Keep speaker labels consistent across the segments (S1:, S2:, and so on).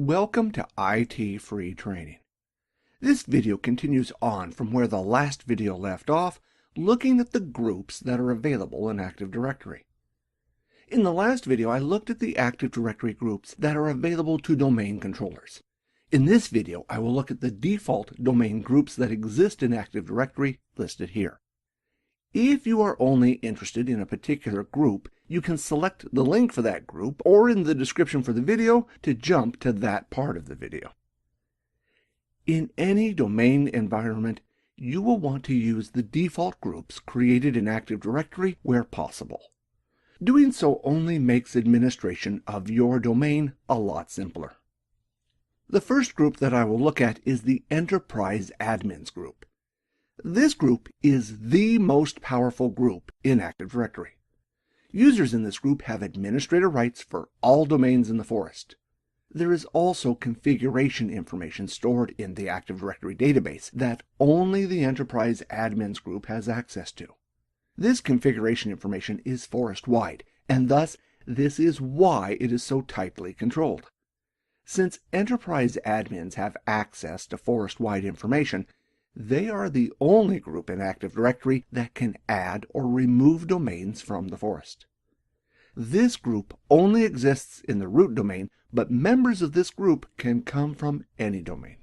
S1: Welcome to IT Free Training. This video continues on from where the last video left off, looking at the groups that are available in Active Directory. In the last video, I looked at the Active Directory groups that are available to domain controllers. In this video, I will look at the default domain groups that exist in Active Directory listed here. If you are only interested in a particular group, you can select the link for that group or in the description for the video to jump to that part of the video. In any domain environment, you will want to use the default groups created in Active Directory where possible. Doing so only makes administration of your domain a lot simpler. The first group that I will look at is the Enterprise Admins group. This group is the most powerful group in Active Directory. Users in this group have administrator rights for all domains in the forest. There is also configuration information stored in the Active Directory database that only the Enterprise Admins group has access to. This configuration information is forest-wide, and thus this is why it is so tightly controlled. Since Enterprise Admins have access to forest-wide information, they are the only group in Active Directory that can add or remove domains from the forest. This group only exists in the root domain, but members of this group can come from any domain.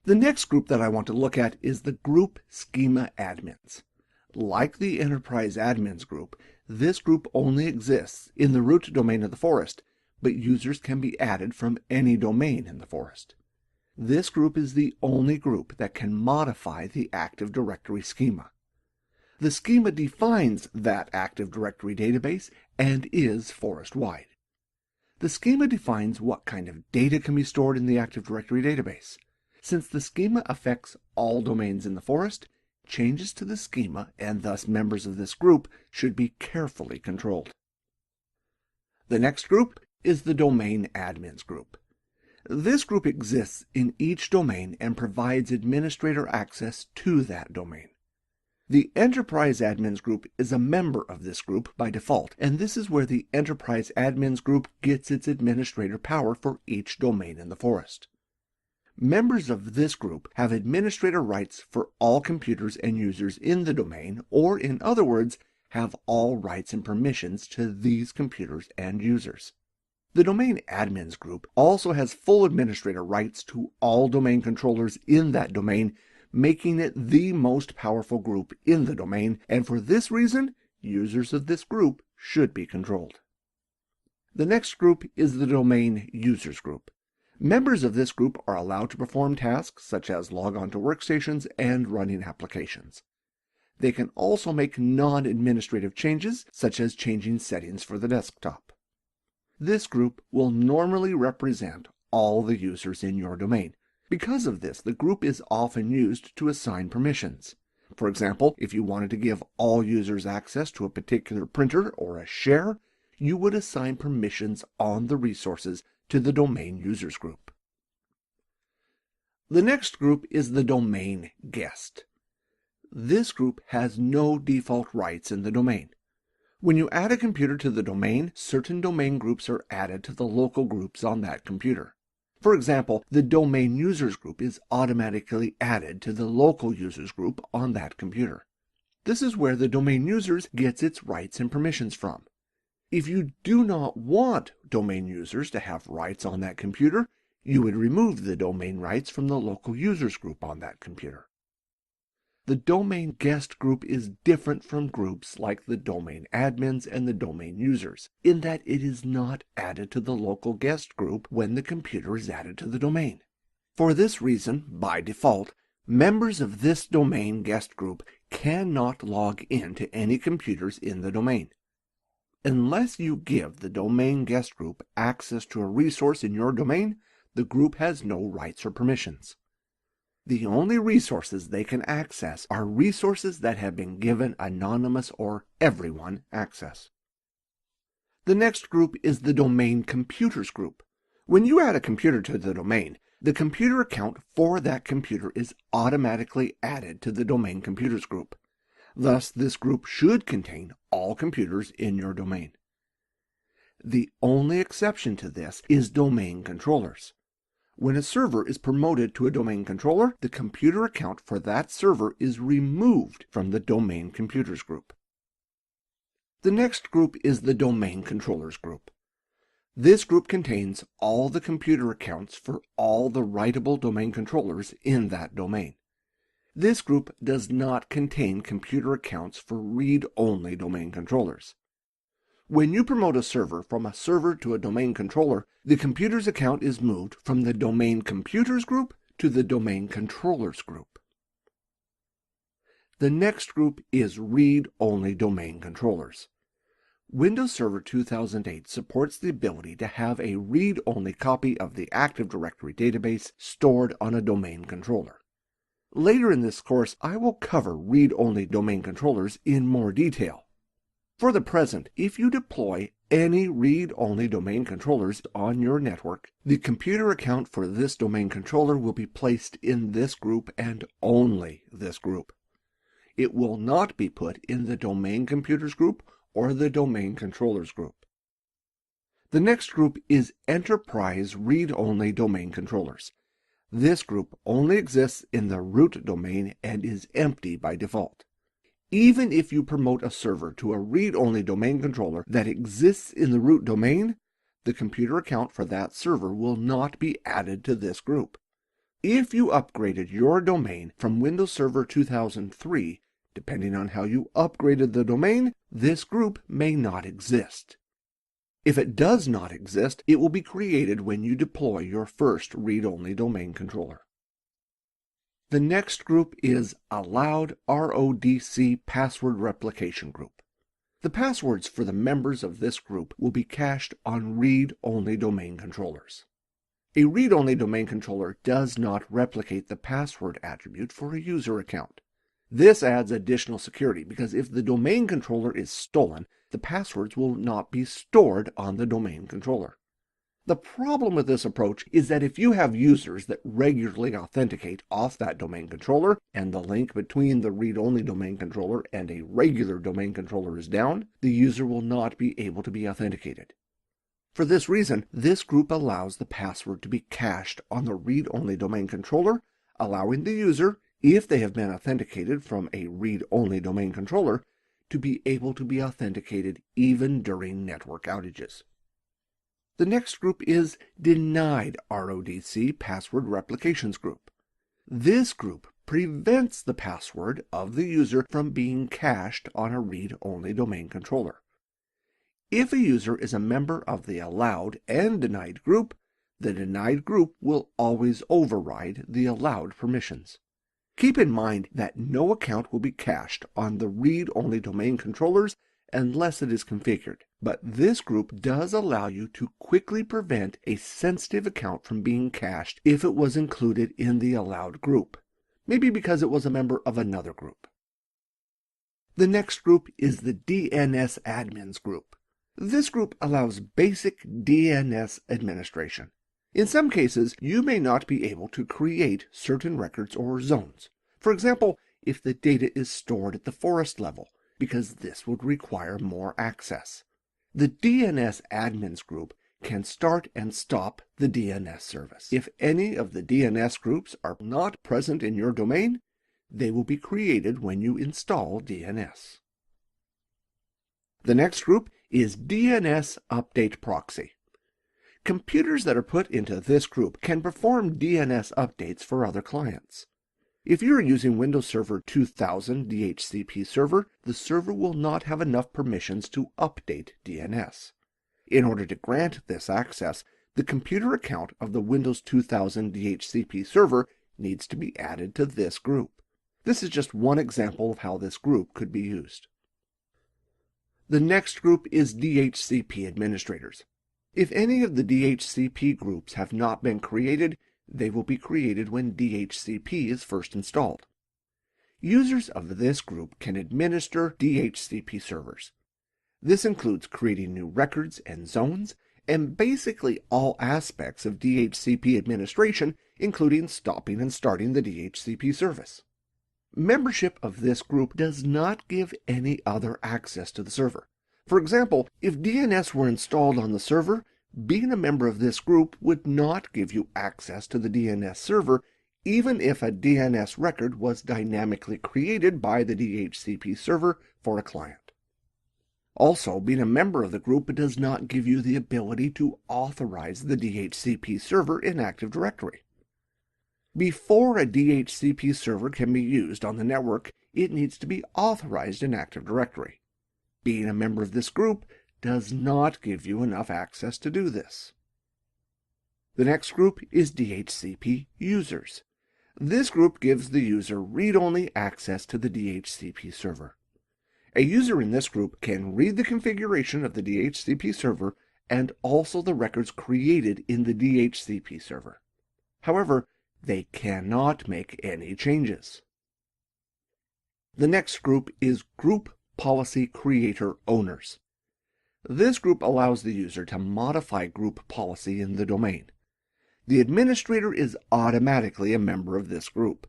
S1: The next group that I want to look at is the group Schema Admins. Like the Enterprise Admins group, this group only exists in the root domain of the forest, but users can be added from any domain in the forest. This group is the only group that can modify the Active Directory schema. The schema defines that Active Directory database and is forest-wide. The schema defines what kind of data can be stored in the Active Directory database. Since the schema affects all domains in the forest, changes to the schema and thus members of this group should be carefully controlled. The next group is the Domain Admins group. This group exists in each domain and provides administrator access to that domain. The Enterprise Admins group is a member of this group by default, and this is where the Enterprise Admins group gets its administrator power for each domain in the forest. Members of this group have administrator rights for all computers and users in the domain, or in other words, have all rights and permissions to these computers and users. The Domain Admins group also has full administrator rights to all domain controllers in that domain, making it the most powerful group in the domain, and for this reason, users of this group should be controlled. The next group is the Domain Users group. Members of this group are allowed to perform tasks such as log on to workstations and running applications. They can also make non-administrative changes, such as changing settings for the desktop. This group will normally represent all the users in your domain. Because of this, the group is often used to assign permissions. For example, if you wanted to give all users access to a particular printer or a share, you would assign permissions on the resources to the Domain Users group. The next group is the Domain Guest. This group has no default rights in the domain. When you add a computer to the domain, certain domain groups are added to the local groups on that computer. For example, the Domain Users group is automatically added to the local users group on that computer. This is where the Domain Users gets its rights and permissions from. If you do not want domain users to have rights on that computer, you would remove the domain rights from the local users group on that computer. The Domain Guest group is different from groups like the Domain Admins and the Domain Users, in that it is not added to the local guest group when the computer is added to the domain. For this reason, by default, members of this Domain Guest group cannot log in to any computers in the domain. Unless you give the Domain Guest group access to a resource in your domain, the group has no rights or permissions. The only resources they can access are resources that have been given anonymous or everyone access. The next group is the Domain Computers group. When you add a computer to the domain, the computer account for that computer is automatically added to the Domain Computers group. Thus, this group should contain all computers in your domain. The only exception to this is domain controllers. When a server is promoted to a domain controller, the computer account for that server is removed from the domain computers group. The next group is the domain controllers group. This group contains all the computer accounts for all the writable domain controllers in that domain. This group does not contain computer accounts for read-only domain controllers. When you promote a server from a server to a domain controller, the computer's account is moved from the domain computers group to the domain controllers group. The next group is read-only domain controllers. Windows Server 2008 supports the ability to have a read-only copy of the Active Directory database stored on a domain controller. Later in this course, I will cover read-only domain controllers in more detail. For the present, if you deploy any read-only domain controllers on your network, the computer account for this domain controller will be placed in this group and only this group. It will not be put in the domain computers group or the domain controllers group. The next group is enterprise read-only domain controllers. This group only exists in the root domain and is empty by default. Even if you promote a server to a read-only domain controller that exists in the root domain, the computer account for that server will not be added to this group. If you upgraded your domain from Windows Server 2003, depending on how you upgraded the domain, this group may not exist. If it does not exist, it will be created when you deploy your first read-only domain controller. The next group is Allowed RODC Password Replication Group. The passwords for the members of this group will be cached on read-only domain controllers. A read-only domain controller does not replicate the password attribute for a user account. This adds additional security because if the domain controller is stolen, the passwords will not be stored on the domain controller. The problem with this approach is that if you have users that regularly authenticate off that domain controller and the link between the read-only domain controller and a regular domain controller is down, the user will not be able to be authenticated. For this reason, this group allows the password to be cached on the read-only domain controller, allowing the user, if they have been authenticated from a read-only domain controller, to be able to be authenticated even during network outages. The next group is Denied RODC Password Replications Group. This group prevents the password of the user from being cached on a read-only domain controller. If a user is a member of the Allowed and Denied group, the Denied group will always override the allowed permissions. Keep in mind that no account will be cached on the read-only domain controllers unless it is configured, but this group does allow you to quickly prevent a sensitive account from being cached if it was included in the allowed group, maybe because it was a member of another group. The next group is the DNS Admins group. This group allows basic DNS administration. In some cases, you may not be able to create certain records or zones. For example, if the data is stored at the forest level, because this would require more access. The DNS Admins group can start and stop the DNS service. If any of the DNS groups are not present in your domain, they will be created when you install DNS. The next group is DNS Update Proxy. Computers that are put into this group can perform DNS updates for other clients. If you're using Windows Server 2000 DHCP server, the server will not have enough permissions to update DNS. In order to grant this access, the computer account of the Windows 2000 DHCP server needs to be added to this group. This is just one example of how this group could be used. The next group is DHCP administrators. If any of the DHCP groups have not been created, they will be created when DHCP is first installed. Users of this group can administer DHCP servers. This includes creating new records and zones, and basically all aspects of DHCP administration, including stopping and starting the DHCP service. Membership of this group does not give any other access to the server. For example, if DNS were installed on the server, being a member of this group would not give you access to the DNS server, even if a DNS record was dynamically created by the DHCP server for a client. Also, being a member of the group does not give you the ability to authorize the DHCP server in Active Directory. Before a DHCP server can be used on the network, it needs to be authorized in Active Directory. Being a member of this group does not give you enough access to do this. The next group is DHCP users. This group gives the user read-only access to the DHCP server. A user in this group can read the configuration of the DHCP server and also the records created in the DHCP server. However, they cannot make any changes. The next group is Group Policy Creator Owners. This group allows the user to modify group policy in the domain. The administrator is automatically a member of this group.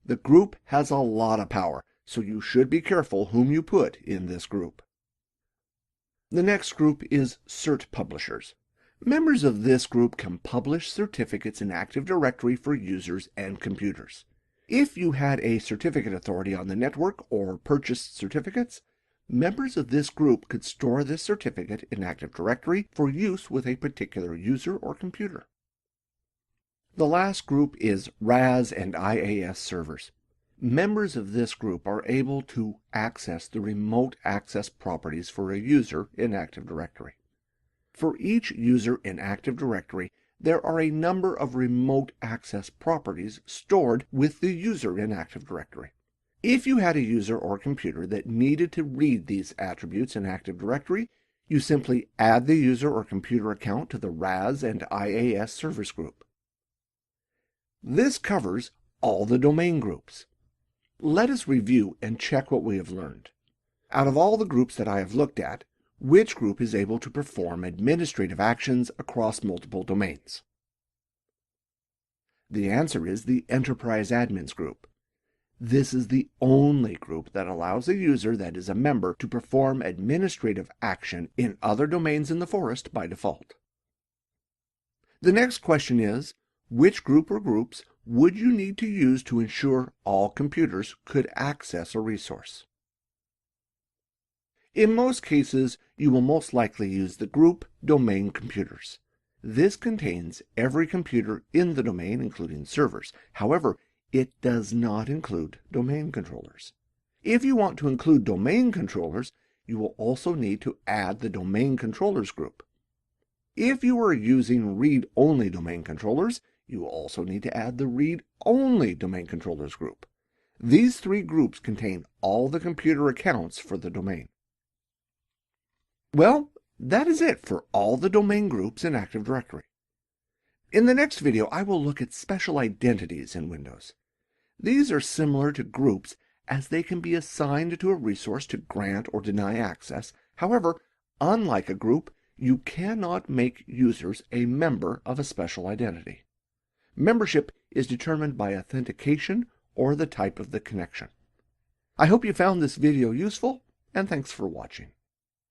S1: The group has a lot of power, so you should be careful whom you put in this group. The next group is Cert Publishers. Members of this group can publish certificates in Active Directory for users and computers. If you had a certificate authority on the network or purchased certificates, members of this group could store this certificate in Active Directory for use with a particular user or computer. The last group is RAS and IAS servers. Members of this group are able to access the remote access properties for a user in Active Directory. For each user in Active Directory, there are a number of remote access properties stored with the user in Active Directory. If you had a user or computer that needed to read these attributes in Active Directory, you simply add the user or computer account to the RAS and IAS servers group. This covers all the domain groups. Let us review and check what we have learned. Out of all the groups that I have looked at, which group is able to perform administrative actions across multiple domains? The answer is the Enterprise Admins group. This is the only group that allows a user that is a member to perform administrative action in other domains in the forest by default. The next question is, which group or groups would you need to use to ensure all computers could access a resource? In most cases, you will most likely use the group Domain Computers. This contains every computer in the domain, including servers. However, it does not include domain controllers. If you want to include domain controllers, you will also need to add the Domain Controllers group. If you are using read-only domain controllers, you will also need to add the read-only domain controllers group. These three groups contain all the computer accounts for the domain. Well, that is it for all the domain groups in Active Directory. In the next video, I will look at special identities in Windows. These are similar to groups as they can be assigned to a resource to grant or deny access. However, unlike a group, you cannot make users a member of a special identity. Membership is determined by authentication or the type of the connection. I hope you found this video useful, and thanks for watching.